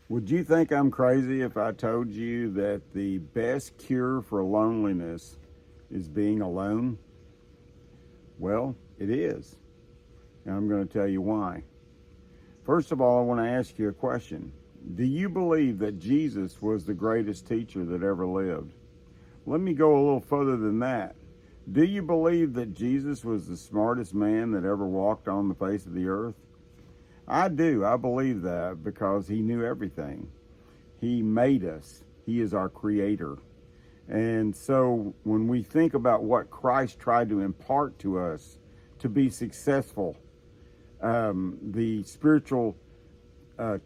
Would you think I'm crazy if I told you that the best cure for loneliness is being alone? Well, it is. And I'm going to tell you why. First of all, I want to ask you a question. Do you believe that Jesus was the greatest teacher that ever lived? Let me go a little further than that. Do you believe that Jesus was the smartest man that ever walked on the face of the earth? I do. I believe that because he knew everything. He made us. He is our creator. And so when we think about what Christ tried to impart to us to be successful, the spiritual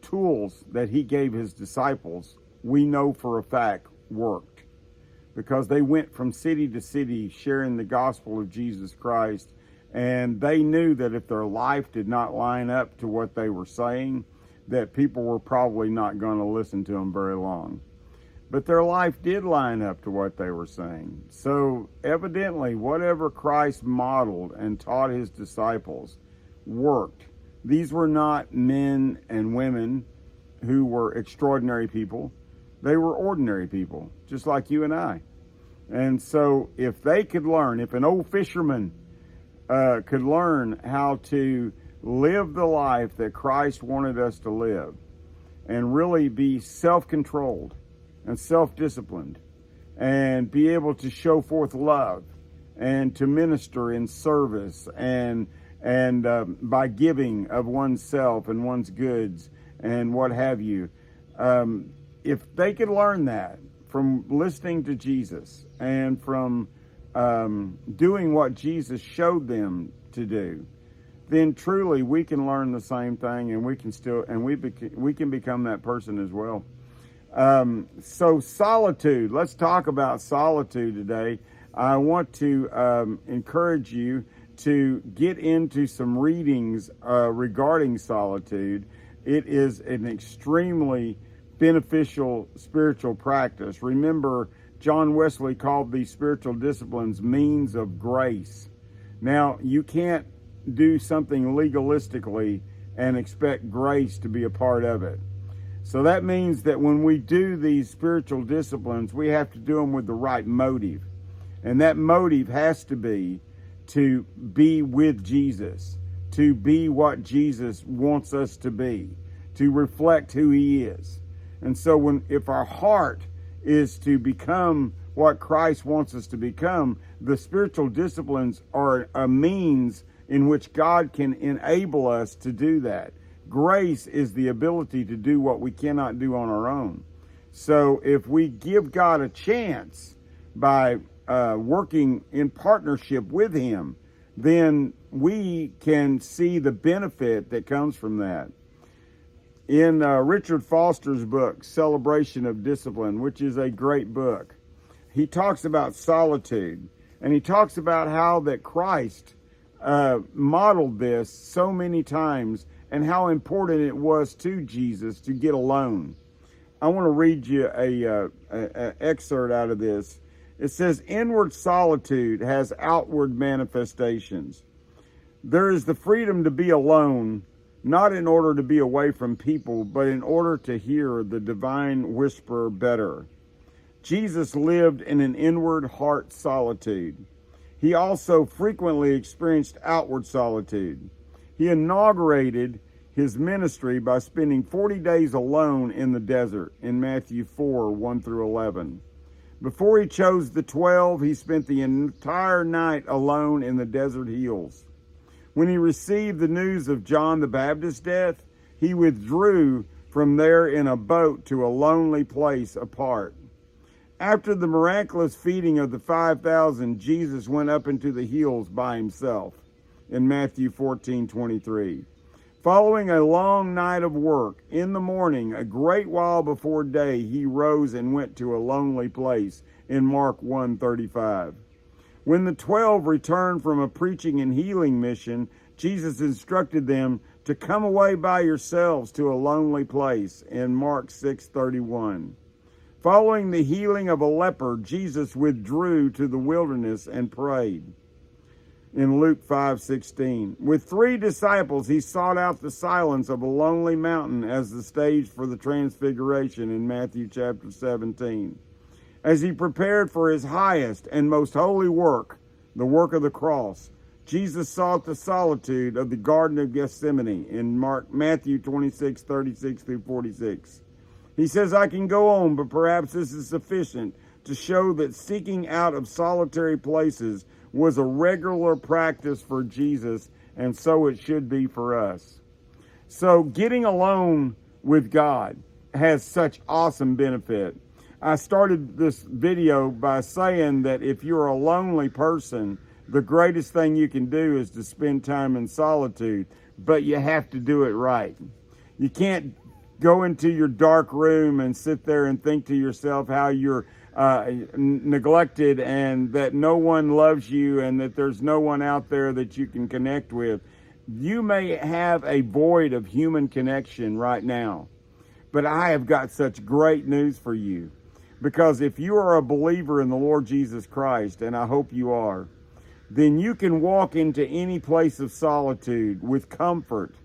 tools that he gave his disciples, we know for a fact worked, because they went from city to city sharing the gospel of Jesus Christ. And they knew that if their life did not line up to what they were saying, that people were probably not going to listen to them very long. But their life did line up to what they were saying. So evidently, whatever Christ modeled and taught his disciples worked. These were not men and women who were extraordinary people. They were ordinary people, just like you and I. And so if they could learn, if an old fisherman could learn how to live the life that Christ wanted us to live and really be self-controlled and self-disciplined and be able to show forth love and to minister in service and by giving of oneself and one's goods and what have you, if they could learn that from listening to Jesus and from doing what Jesus showed them to do, then truly we can learn the same thing, and we can become that person as well. So solitude. Let's talk about solitude today. I want to encourage you to get into some readings regarding solitude. It is an extremely beneficial spiritual practice. Remember, John Wesley called these spiritual disciplines means of grace. Now, you can't do something legalistically and expect grace to be a part of it. So that means that when we do these spiritual disciplines, we have to do them with the right motive. And that motive has to be to be with Jesus, to be what Jesus wants us to be, to reflect who he is. And so if our heart is to become what Christ wants us to become, the spiritual disciplines are a means in which God can enable us to do that. Grace is the ability to do what we cannot do on our own. So if we give God a chance by working in partnership with him, then we can see the benefit that comes from that. In Richard Foster's book, Celebration of Discipline, which is a great book, he talks about solitude, and he talks about how that Christ modeled this so many times and how important it was to Jesus to get alone. I want to read you a excerpt out of this. It says, inward solitude has outward manifestations. There is the freedom to be alone, not in order to be away from people, but in order to hear the divine whisper better. Jesus lived in an inward heart solitude. He also frequently experienced outward solitude. He inaugurated his ministry by spending 40 days alone in the desert in Matthew 4, 1 through 11. Before he chose the 12, he spent the entire night alone in the desert hills. When he received the news of John the Baptist's death, he withdrew from there in a boat to a lonely place apart. After the miraculous feeding of the 5,000, Jesus went up into the hills by himself in Matthew 14:23. Following a long night of work, in the morning, a great while before day, he rose and went to a lonely place in Mark 1:35. When the 12 returned from a preaching and healing mission, Jesus instructed them to come away by yourselves to a lonely place in Mark 6:31. Following the healing of a leper, Jesus withdrew to the wilderness and prayed. In Luke 5:16, with 3 disciples, he sought out the silence of a lonely mountain as the stage for the transfiguration in Matthew chapter 17. As he prepared for his highest and most holy work, the work of the cross, Jesus sought the solitude of the Garden of Gethsemane in Matthew 26:36 through 46. He says, I can go on, but perhaps this is sufficient to show that seeking out of solitary places was a regular practice for Jesus, and so it should be for us. So getting alone with God has such awesome benefit. I started this video by saying that if you're a lonely person, the greatest thing you can do is to spend time in solitude, but you have to do it right. You can't go into your dark room and sit there and think to yourself how you're neglected and that no one loves you and that there's no one out there that you can connect with. You may have a void of human connection right now, but I have got such great news for you, because if you are a believer in the Lord Jesus Christ, and I hope you are, then you can walk into any place of solitude with comfort,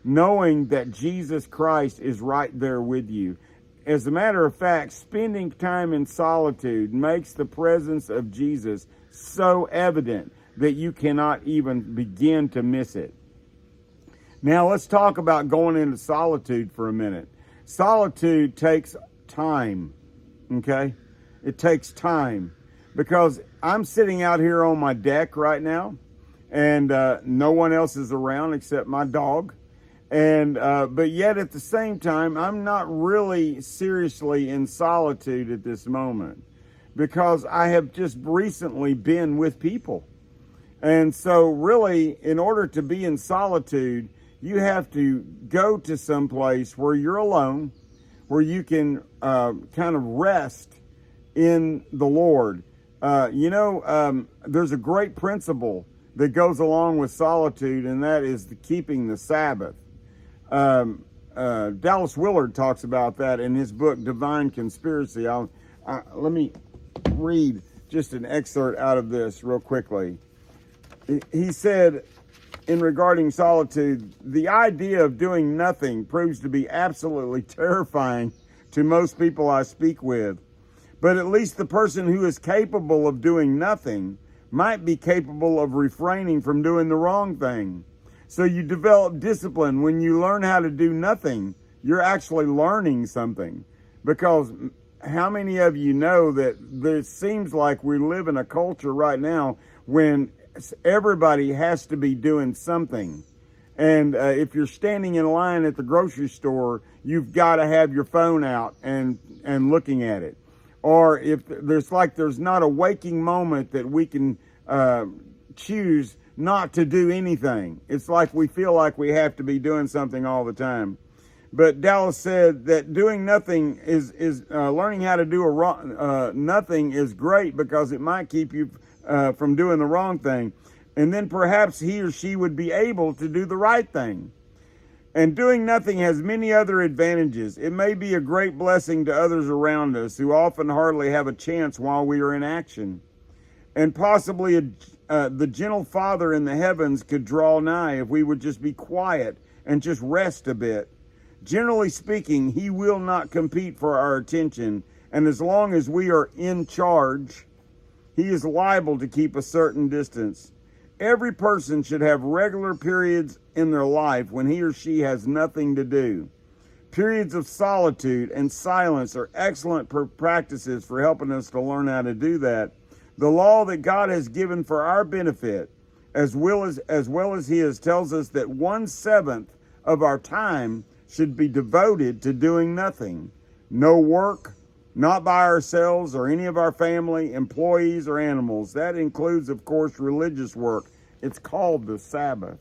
knowing that Jesus Christ is right there with you. As a matter of fact, spending time in solitude makes the presence of Jesus so evident that you cannot even begin to miss it. Now let's talk about going into solitude for a minute. Solitude takes time, okay? It takes time, because I'm sitting out here on my deck right now, and no one else is around except my dog. And but yet at the same time, I'm not really seriously in solitude at this moment, because I have just recently been with people. And so really, in order to be in solitude, you have to go to some place where you're alone, where you can kind of rest in the Lord. There's a great principle that goes along with solitude, and that is the keeping the Sabbath. Dallas Willard talks about that in his book, Divine Conspiracy. Let me read just an excerpt out of this real quickly. He said, in regarding solitude, the idea of doing nothing proves to be absolutely terrifying to most people I speak with. But at least the person who is capable of doing nothing might be capable of refraining from doing the wrong thing. So you develop discipline. When you learn how to do nothing, you're actually learning something. Because how many of you know that it seems like we live in a culture right now when everybody has to be doing something. And if you're standing in line at the grocery store, you've got to have your phone out and looking at it. Or if there's not a waking moment that we can choose not to do anything. It's like we feel like we have to be doing something all the time. But Dallas said that doing nothing is learning how to do nothing is great, because it might keep you from doing the wrong thing. And then perhaps he or she would be able to do the right thing. And doing nothing has many other advantages. It may be a great blessing to others around us who often hardly have a chance while we are in action. And possibly the gentle Father in the heavens could draw nigh if we would just be quiet and just rest a bit. Generally speaking, he will not compete for our attention, and as long as we are in charge, he is liable to keep a certain distance. Every person should have regular periods in their life when he or she has nothing to do. Periods of solitude and silence are excellent practices for helping us to learn how to do that. The law that God has given for our benefit, as well as his, tells us that 1/7 of our time should be devoted to doing nothing. No work, not by ourselves or any of our family, employees, or animals. That includes, of course, religious work. It's called the Sabbath.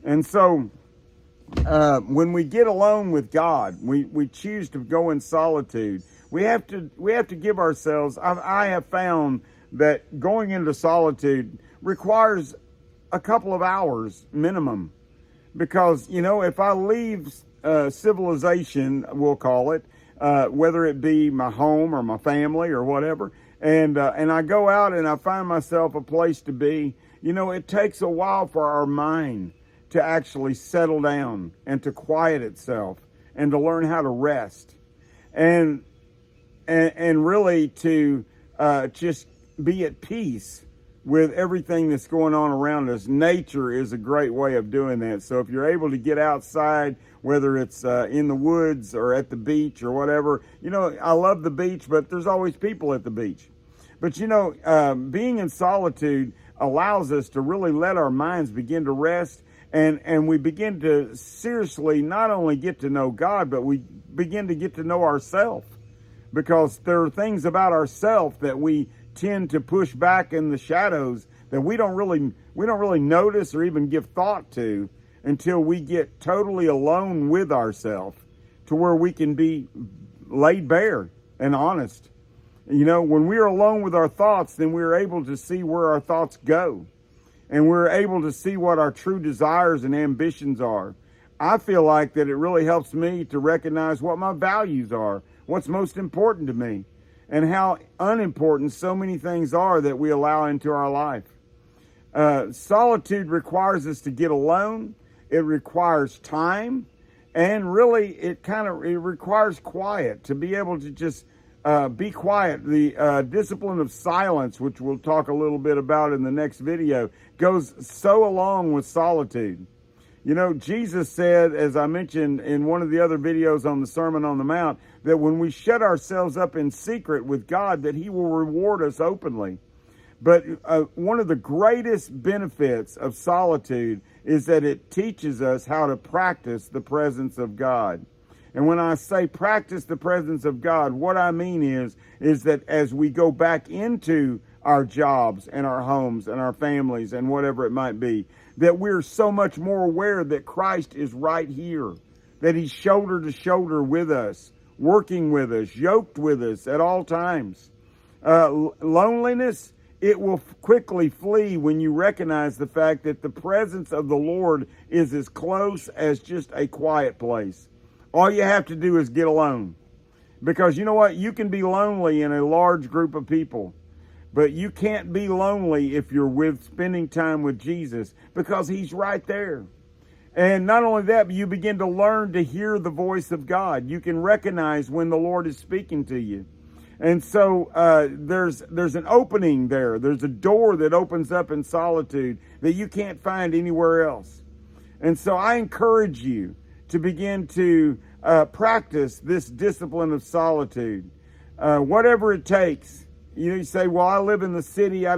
And so when we get alone with God, we choose to go in solitude. We have to give ourselves, I have found that going into solitude requires a couple of hours minimum. Because, if I leave civilization, we'll call it, whether it be my home or my family or whatever. And I go out and I find myself a place to be. You know, it takes a while for our mind to actually settle down and to quiet itself and to learn how to rest and really to just be at peace with everything that's going on around us. Nature is a great way of doing that. So if you're able to get outside, whether it's in the woods or at the beach or whatever, you know, I love the beach, but there's always people at the beach. But, you know, being in solitude allows us to really let our minds begin to rest, and we begin to seriously not only get to know God, but we begin to get to know ourselves, because there are things about ourselves that we tend to push back in the shadows that we don't really notice or even give thought to until we get totally alone with ourselves, to where we can be laid bare and honest. You know, when we're alone with our thoughts, then we're able to see where our thoughts go, and we're able to see what our true desires and ambitions are. I feel like that it really helps me to recognize what my values are, what's most important to me, and how unimportant so many things are that we allow into our life. Solitude requires us to get alone. It requires time, and really it requires quiet, to be able to just be quiet. The discipline of silence, which we'll talk a little bit about in the next video, goes so along with solitude. You know, Jesus said, as I mentioned in one of the other videos on the Sermon on the Mount, that when we shut ourselves up in secret with God, that He will reward us openly. But one of the greatest benefits of solitude is that it teaches us how to practice the presence of God. And when I say practice the presence of God, what I mean is that as we go back into our jobs and our homes and our families and whatever it might be, that we're so much more aware that Christ is right here, that He's shoulder to shoulder with us, working with us, yoked with us at all times. Loneliness, it will quickly flee when you recognize the fact that the presence of the Lord is as close as just a quiet place. All you have to do is get alone. Because you know what? You can be lonely in a large group of people, but you can't be lonely if you're spending time with Jesus, because He's right there. And not only that, but you begin to learn to hear the voice of God. You can recognize when the Lord is speaking to you. And so there's an opening there. There's a door that opens up in solitude that you can't find anywhere else. And so I encourage you to begin to practice this discipline of solitude. Whatever it takes. You know, you say, well, I live in the city. I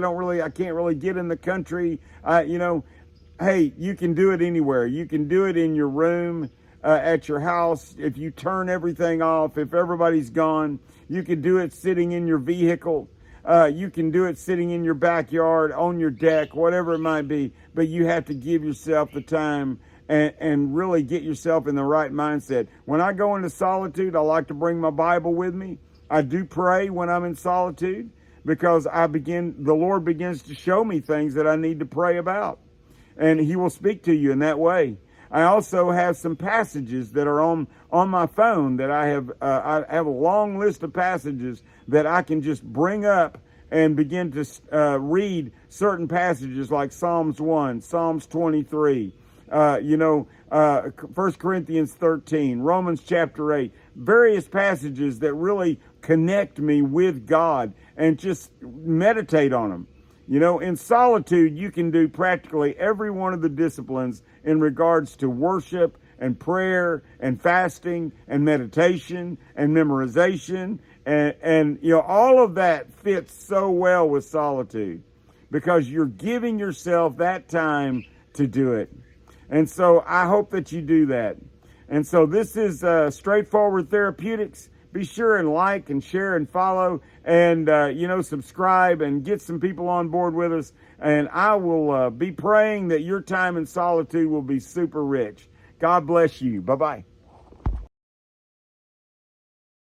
can't really get in the country. Hey, you can do it anywhere. You can do it in your room, at your house. If you turn everything off, if everybody's gone, you can do it sitting in your vehicle. You can do it sitting in your backyard, on your deck, whatever it might be. But you have to give yourself the time and really get yourself in the right mindset. When I go into solitude, I like to bring my Bible with me. I do pray when I'm in solitude, because the Lord begins to show me things that I need to pray about. And He will speak to you in that way. I also have some passages that are on my phone that I have a long list of passages that I can just bring up and begin to read certain passages like Psalms 1, Psalms 23, 1 Corinthians 13, Romans chapter 8, various passages that really connect me with God, and just meditate on them. You know, in solitude, you can do practically every one of the disciplines in regards to worship and prayer and fasting and meditation and memorization. And you know, all of that fits so well with solitude, because you're giving yourself that time to do it. And so I hope that you do that. And so this is Straightforward Therapeutics. Be sure and like and share and follow and, subscribe and get some people on board with us. And I will be praying that your time in solitude will be super rich. God bless you. Bye-bye.